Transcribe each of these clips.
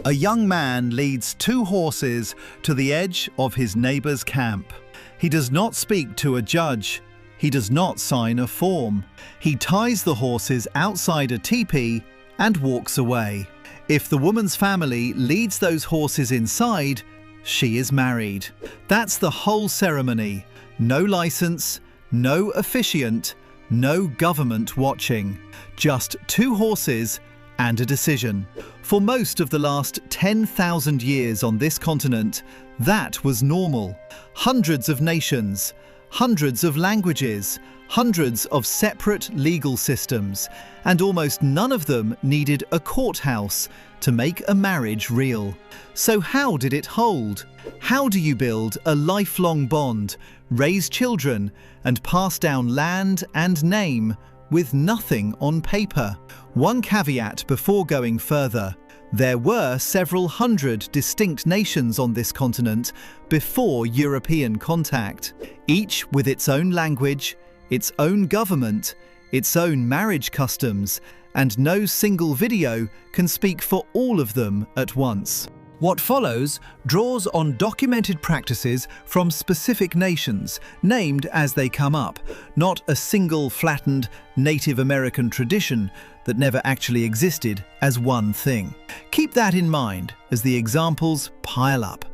A young man leads two horses to the edge of his neighbor's camp. He does not speak to a judge. He does not sign a form. He ties the horses outside a teepee and walks away. If the woman's family leads those horses inside, she is married. That's the whole ceremony. No license, no officiant, no government watching. Just two horses and a decision. For most of the last 10,000 years on this continent, that was normal. Hundreds of nations, hundreds of languages, hundreds of separate legal systems, and almost none of them needed a courthouse to make a marriage real. So how did it hold? How do you build a lifelong bond, raise children, and pass down land and name with nothing on paper? One caveat before going further: there were several hundred distinct nations on this continent before European contact, each with its own language, its own government, its own marriage customs, and no single video can speak for all of them at once. What follows draws on documented practices from specific nations, named as they come up, not a single flattened Native American tradition that never actually existed as one thing. Keep that in mind as the examples pile up.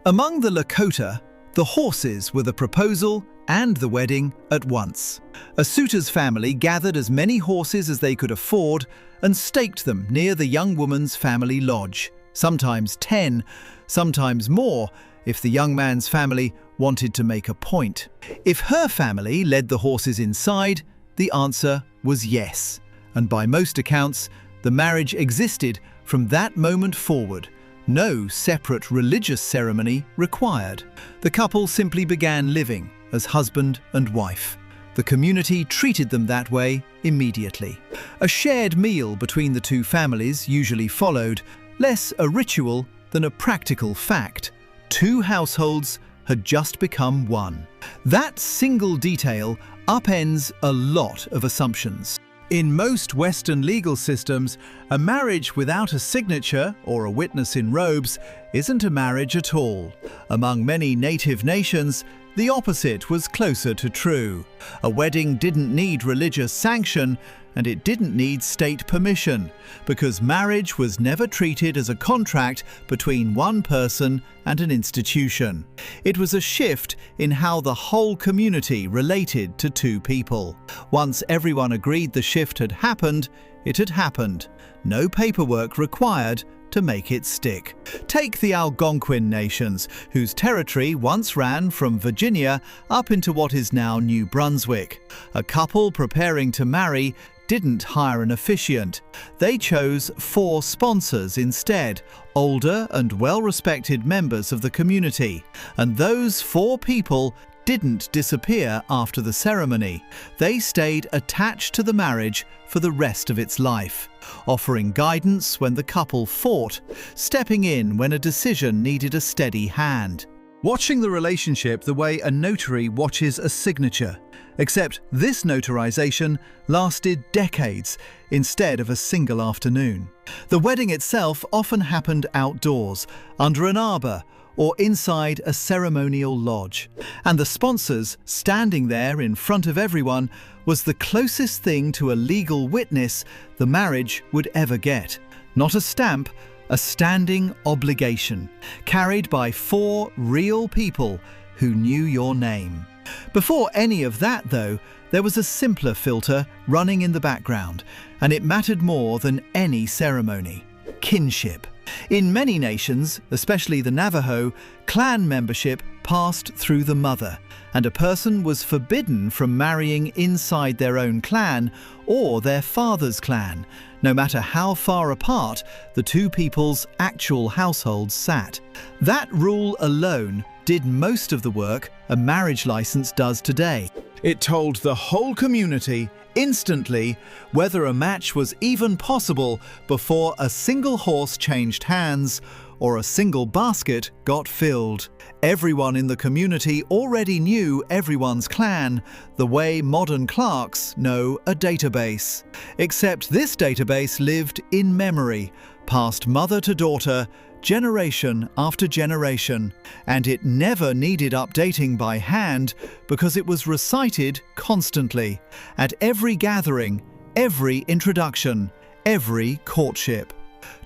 Among the Lakota, the horses were the proposal and the wedding at once. A suitor's family gathered as many horses as they could afford and staked them near the young woman's family lodge. Sometimes 10, sometimes more if the young man's family wanted to make a point. If her family led the horses inside, the answer was yes. And by most accounts, the marriage existed from that moment forward. No separate religious ceremony required. The couple simply began living as husband and wife. The community treated them that way immediately. A shared meal between the two families usually followed, less a ritual than a practical fact. Two households had just become one. That single detail upends a lot of assumptions. In most Western legal systems, a marriage without a signature or a witness in robes isn't a marriage at all. Among many native nations, the opposite was closer to true. A wedding didn't need religious sanction, and it didn't need state permission, because marriage was never treated as a contract between one person and an institution. It was a shift in how the whole community related to two people. Once everyone agreed the shift had happened, it had happened. No paperwork required to make it stick. Take the Algonquin nations, whose territory once ran from Virginia up into what is now New Brunswick. A couple preparing to marry didn't hire an officiant. They chose 4 sponsors instead, older and well-respected members of the community. And those 4 people didn't disappear after the ceremony. They stayed attached to the marriage for the rest of its life, offering guidance when the couple fought, stepping in when a decision needed a steady hand. Watching the relationship the way a notary watches a signature, except this notarization lasted decades instead of a single afternoon. The wedding itself often happened outdoors, under an arbor, or inside a ceremonial lodge. And the sponsors standing there in front of everyone was the closest thing to a legal witness the marriage would ever get. Not a stamp, a standing obligation, carried by 4 real people who knew your name. Before any of that, though, there was a simpler filter running in the background, and it mattered more than any ceremony: kinship. In many nations, especially the Navajo, clan membership passed through the mother, and a person was forbidden from marrying inside their own clan or their father's clan, no matter how far apart the two people's actual households sat. That rule alone did most of the work a marriage license does today. It told the whole community instantly whether a match was even possible before a single horse changed hands or a single basket got filled. Everyone in the community already knew everyone's clan, the way modern clerks know a database. Except this database lived in memory, passed mother to daughter, generation after generation, and it never needed updating by hand because it was recited constantly, at every gathering, every introduction, every courtship.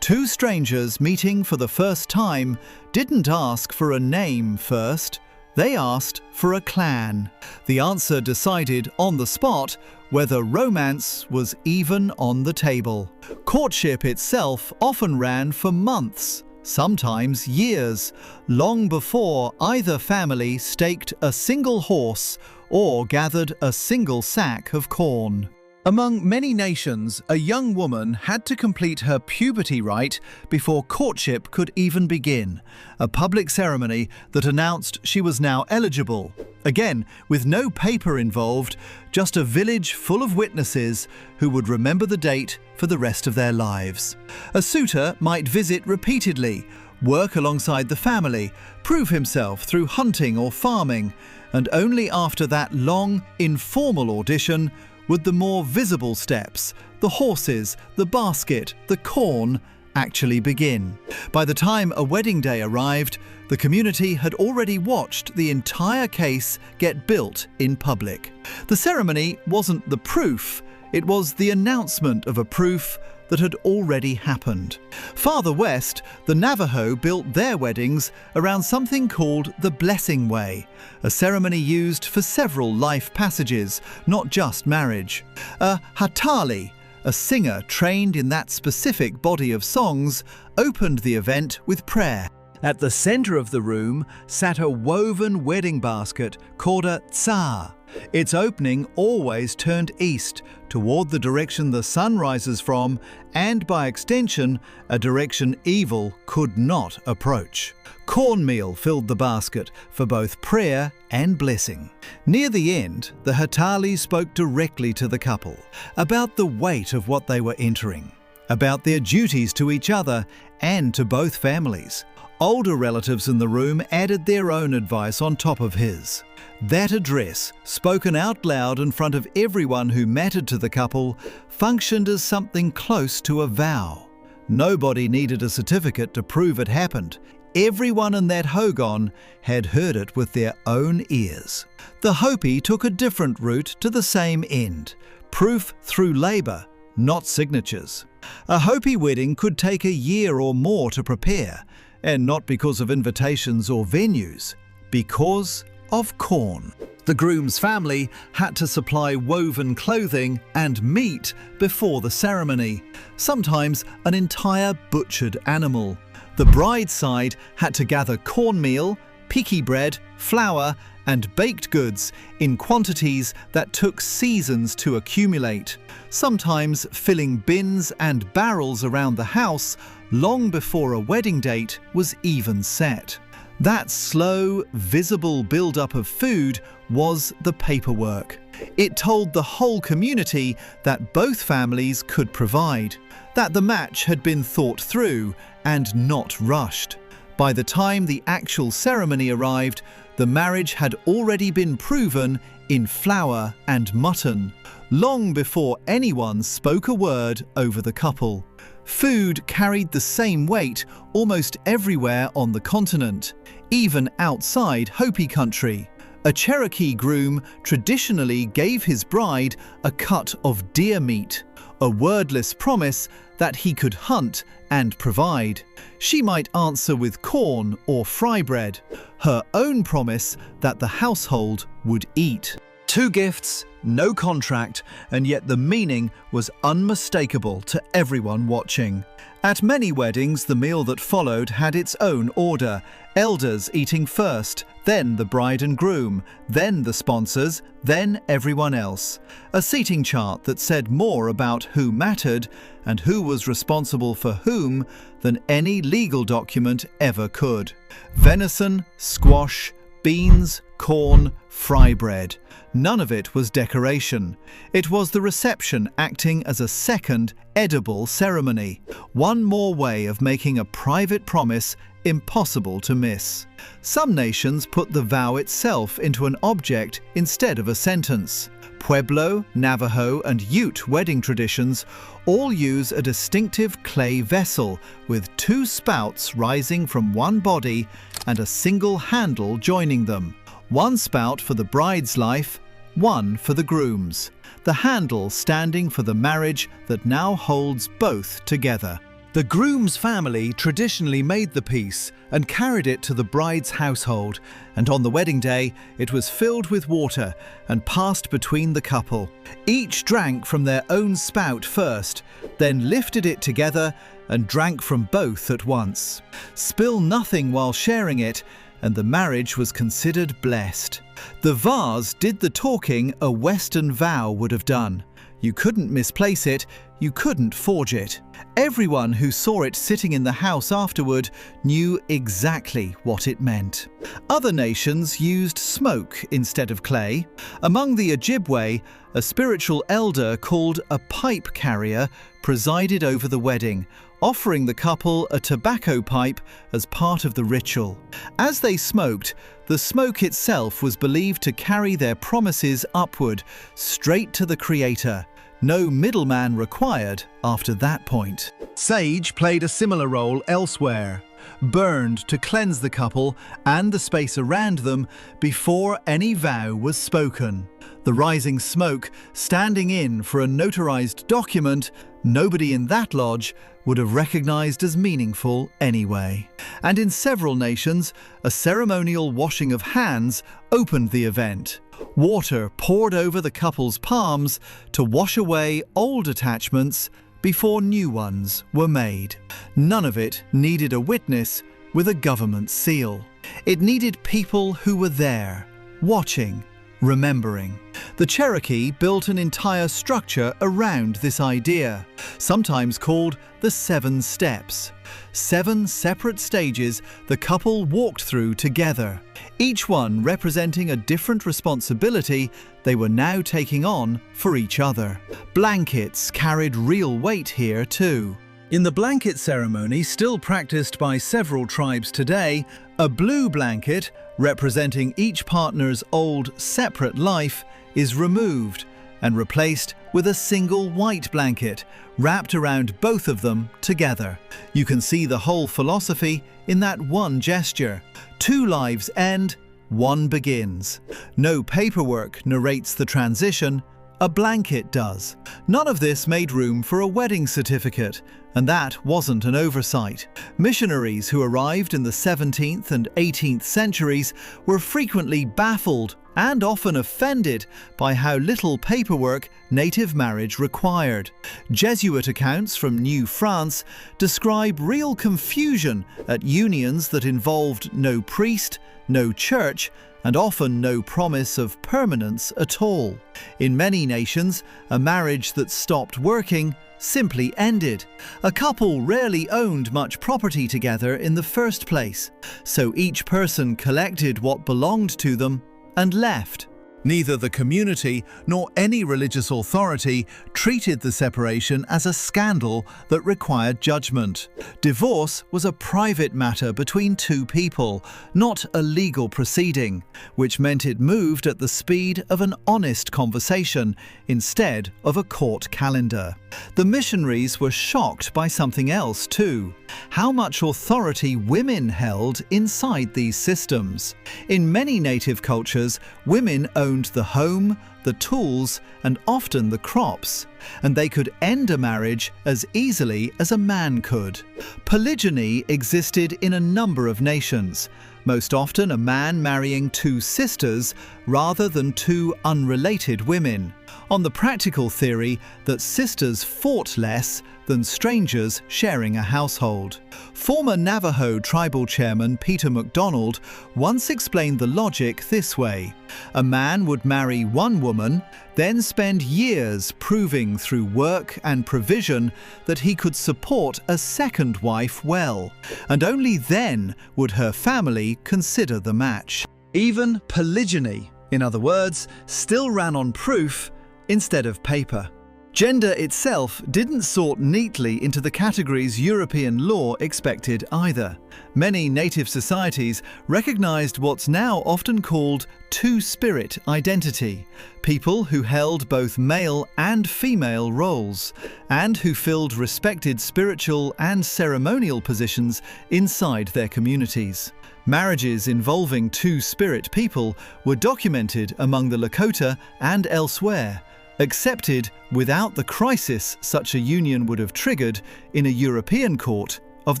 Two strangers meeting for the first time didn't ask for a name first, they asked for a clan. The answer decided on the spot whether romance was even on the table. Courtship itself often ran for months, sometimes years, long before either family staked a single horse or gathered a single sack of corn. Among many nations, a young woman had to complete her puberty rite before courtship could even begin, a public ceremony that announced she was now eligible. Again, with no paper involved, just a village full of witnesses who would remember the date for the rest of their lives. A suitor might visit repeatedly, work alongside the family, prove himself through hunting or farming, and only after that long, informal audition would the more visible steps, the horses, the basket, the corn, actually begin. By the time a wedding day arrived, the community had already watched the entire case get built in public. The ceremony wasn't the proof, it was the announcement of a proof that had already happened. Farther west, the Navajo built their weddings around something called the Blessing Way, a ceremony used for several life passages, not just marriage. A hatali, a singer trained in that specific body of songs, opened the event with prayer. At the center of the room sat a woven wedding basket called a tsa. Its opening always turned east, toward the direction the sun rises from, and by extension, a direction evil could not approach. Cornmeal filled the basket for both prayer and blessing. Near the end, the hatali spoke directly to the couple about the weight of what they were entering, about their duties to each other and to both families. Older relatives in the room added their own advice on top of his. That address, spoken out loud in front of everyone who mattered to the couple, functioned as something close to a vow. Nobody needed a certificate to prove it happened. Everyone in that hogan had heard it with their own ears. The Hopi took a different route to the same end, proof through labour, not signatures. A Hopi wedding could take a year or more to prepare, and not because of invitations or venues, because of corn. The groom's family had to supply woven clothing and meat before the ceremony, sometimes an entire butchered animal. The bride's side had to gather cornmeal, piki bread, flour, and baked goods in quantities that took seasons to accumulate, sometimes filling bins and barrels around the house long before a wedding date was even set. That slow, visible build-up of food was the paperwork. It told the whole community that both families could provide, that the match had been thought through and not rushed. By the time the actual ceremony arrived, the marriage had already been proven in flour and mutton, long before anyone spoke a word over the couple. Food carried the same weight almost everywhere on the continent, even outside Hopi country. A Cherokee groom traditionally gave his bride a cut of deer meat, a wordless promise that he could hunt and provide. She might answer with corn or fry bread, her own promise that the household would eat. 2 gifts, no contract, and yet the meaning was unmistakable to everyone watching. At many weddings, the meal that followed had its own order, elders eating first, then the bride and groom, then the sponsors, then everyone else. A seating chart that said more about who mattered and who was responsible for whom than any legal document ever could. Venison, squash, beans, corn, fry bread. None of it was decoration. It was the reception acting as a second, edible ceremony. One more way of making a private promise impossible to miss. Some nations put the vow itself into an object instead of a sentence. Pueblo, Navajo, and Ute wedding traditions all use a distinctive clay vessel with two spouts rising from one body and a single handle joining them. One spout for the bride's life, one for the groom's. The handle standing for the marriage that now holds both together. The groom's family traditionally made the piece and carried it to the bride's household, and on the wedding day it was filled with water and passed between the couple. Each drank from their own spout first, then lifted it together and drank from both at once. Spill nothing while sharing it, and the marriage was considered blessed. The vase did the talking a Western vow would have done. You couldn't misplace it, you couldn't forge it. Everyone who saw it sitting in the house afterward knew exactly what it meant. Other nations used smoke instead of clay. Among the Ojibwe, a spiritual elder called a pipe carrier presided over the wedding, offering the couple a tobacco pipe as part of the ritual. As they smoked, the smoke itself was believed to carry their promises upward, straight to the Creator. No middleman required after that point. Sage played a similar role elsewhere, burned to cleanse the couple and the space around them before any vow was spoken. The rising smoke standing in for a notarized document nobody in that lodge would have recognized as meaningful anyway. And in several nations, a ceremonial washing of hands opened the event. Water poured over the couple's palms to wash away old attachments before new ones were made. None of it needed a witness with a government seal. It needed people who were there, watching, remembering. The Cherokee built an entire structure around this idea, sometimes called the 7 steps. 7 separate stages the couple walked through together, each one representing a different responsibility they were now taking on for each other. Blankets carried real weight here too. In the blanket ceremony, still practiced by several tribes today, a blue blanket, representing each partner's old, separate life, is removed and replaced with a single white blanket, wrapped around both of them together. You can see the whole philosophy in that one gesture. 2 lives end, 1 begins. No paperwork narrates the transition, a blanket does. None of this made room for a wedding certificate, and that wasn't an oversight. Missionaries who arrived in the 17th and 18th centuries were frequently baffled and often offended by how little paperwork native marriage required. Jesuit accounts from New France describe real confusion at unions that involved no priest, no church, and often no promise of permanence at all. In many nations, a marriage that stopped working simply ended. A couple rarely owned much property together in the first place, so each person collected what belonged to them and left. Neither the community nor any religious authority treated the separation as a scandal that required judgment. Divorce was a private matter between 2 people, not a legal proceeding, which meant it moved at the speed of an honest conversation instead of a court calendar. The missionaries were shocked by something else too: how much authority women held inside these systems. In many native cultures, women owned the home, the tools, and often the crops, and they could end a marriage as easily as a man could. Polygyny existed in a number of nations, most often a man marrying 2 sisters rather than 2 unrelated women, on the practical theory that sisters fought less than strangers sharing a household. Former Navajo tribal chairman Peter MacDonald once explained the logic this way: a man would marry one woman, then spend years proving through work and provision that he could support a second wife well, and only then would her family consider the match. Even polygyny, in other words, still ran on proof instead of paper. Gender itself didn't sort neatly into the categories European law expected either. Many native societies recognized what's now often called two-spirit identity, people who held both male and female roles, and who filled respected spiritual and ceremonial positions inside their communities. Marriages involving two-spirit people were documented among the Lakota and elsewhere, accepted without the crisis such a union would have triggered in a European court of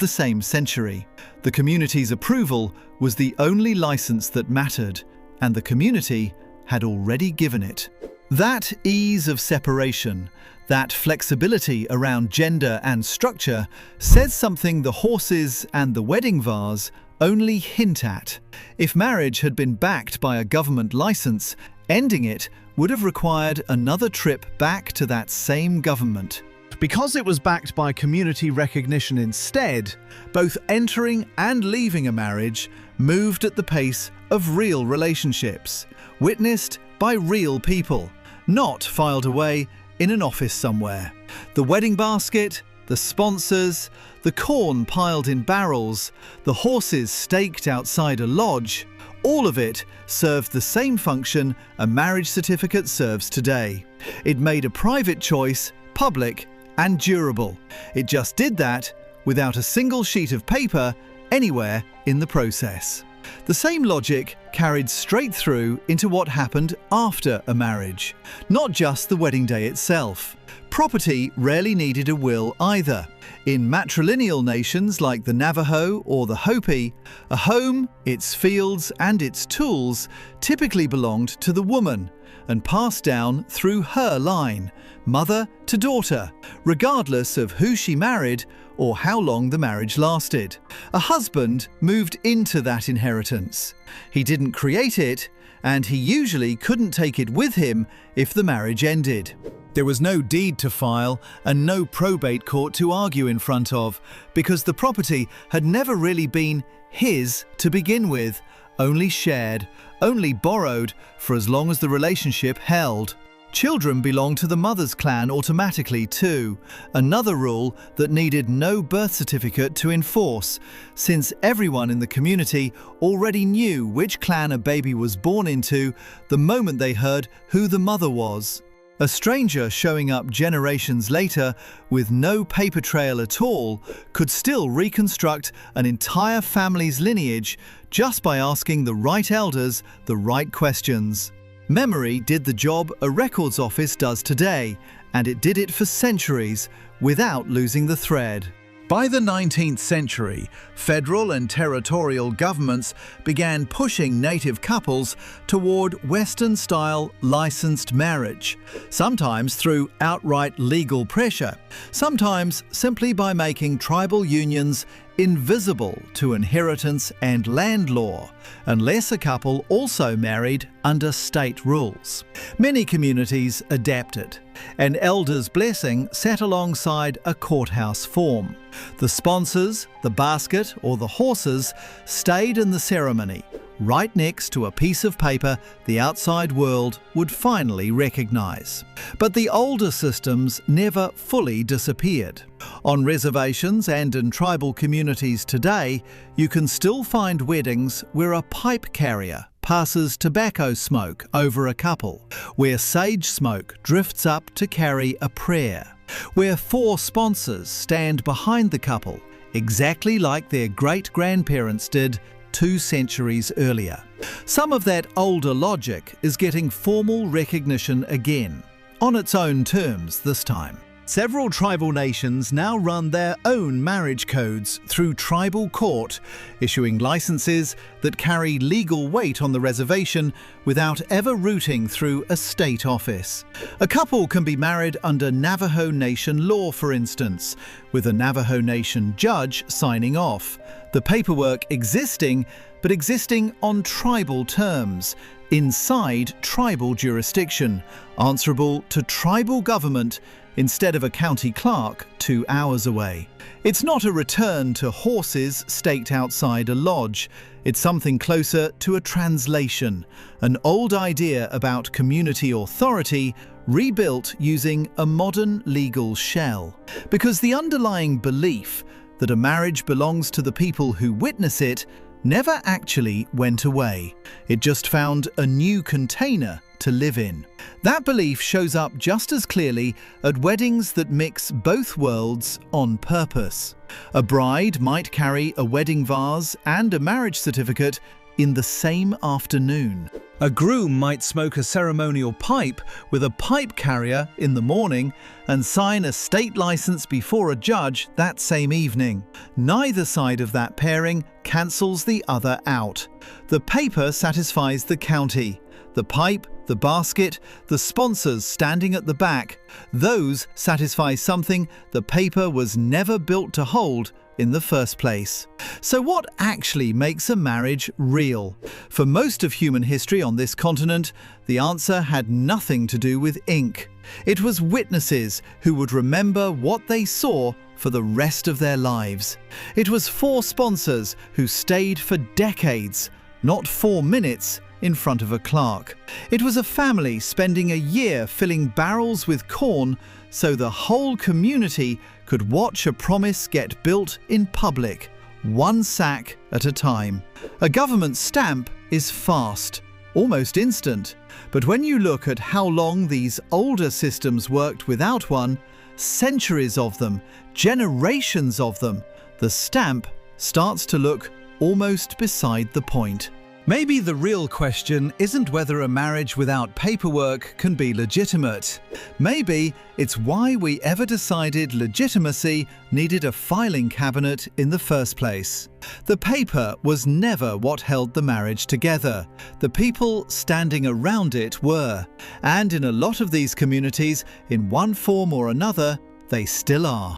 the same century. The community's approval was the only license that mattered, and the community had already given it. That ease of separation, that flexibility around gender and structure, says something the horses and the wedding vase only hint at. If marriage had been backed by a government license, ending it would have required another trip back to that same government. Because it was backed by community recognition instead, both entering and leaving a marriage moved at the pace of real relationships, witnessed by real people, not filed away in an office somewhere. The wedding basket, the sponsors, the corn piled in barrels, the horses staked outside a lodge, all of it served the same function a marriage certificate serves today. It made a private choice public and durable. It just did that without a single sheet of paper anywhere in the process. The same logic carried straight through into what happened after a marriage, not just the wedding day itself. Property rarely needed a will either. In matrilineal nations like the Navajo or the Hopi, a home, its fields and its tools typically belonged to the woman and passed down through her line, mother to daughter, regardless of who she married or how long the marriage lasted. A husband moved into that inheritance. He didn't create it, and he usually couldn't take it with him if the marriage ended. There was no deed to file and no probate court to argue in front of, because the property had never really been his to begin with, only shared, only borrowed for as long as the relationship held. Children belonged to the mother's clan automatically too, another rule that needed no birth certificate to enforce, since everyone in the community already knew which clan a baby was born into the moment they heard who the mother was. A stranger showing up generations later with no paper trail at all could still reconstruct an entire family's lineage just by asking the right elders the right questions. Memory did the job a records office does today, and it did it for centuries without losing the thread. By the 19th century, federal and territorial governments began pushing native couples toward Western-style licensed marriage, sometimes through outright legal pressure, sometimes simply by making tribal unions invisible to inheritance and land law, unless a couple also married under state rules. Many communities adapted. An elder's blessing sat alongside a courthouse form. The sponsors, the basket, or the horses stayed in the ceremony, right next to a piece of paper the outside world would finally recognize. But the older systems never fully disappeared. On reservations and in tribal communities today, you can still find weddings where a pipe carrier passes tobacco smoke over a couple, where sage smoke drifts up to carry a prayer, where 4 sponsors stand behind the couple, exactly like their great-grandparents did 2 centuries earlier. Some of that older logic is getting formal recognition again, on its own terms this time. Several tribal nations now run their own marriage codes through tribal court, issuing licenses that carry legal weight on the reservation without ever routing through a state office. A couple can be married under Navajo Nation law, for instance, with a Navajo Nation judge signing off, the paperwork existing but existing on tribal terms, inside tribal jurisdiction, answerable to tribal government instead of a county clerk 2 hours away. It's not a return to horses staked outside a lodge. It's something closer to a translation, an old idea about community authority rebuilt using a modern legal shell. Because the underlying belief that a marriage belongs to the people who witness it never actually went away. It just found a new container to live in. That belief shows up just as clearly at weddings that mix both worlds on purpose. A bride might carry a wedding vase and a marriage certificate in the same afternoon. A groom might smoke a ceremonial pipe with a pipe carrier in the morning and sign a state license before a judge that same evening. Neither side of that pairing cancels the other out. The paper satisfies the county. The pipe, the basket, the sponsors standing at the back, those satisfy something the paper was never built to hold in the first place. So what actually makes a marriage real? For most of human history on this continent, the answer had nothing to do with ink. It was witnesses who would remember what they saw for the rest of their lives. It was 4 sponsors who stayed for decades, not 4 minutes in front of a clerk. It was a family spending a year filling barrels with corn so the whole community could watch a promise get built in public, 1 sack at a time. A government stamp is fast, almost instant. But when you look at how long these older systems worked without one, centuries of them, generations of them, the stamp starts to look almost beside the point. Maybe the real question isn't whether a marriage without paperwork can be legitimate. Maybe it's why we ever decided legitimacy needed a filing cabinet in the first place. The paper was never what held the marriage together. The people standing around it were. And in a lot of these communities, in one form or another, they still are.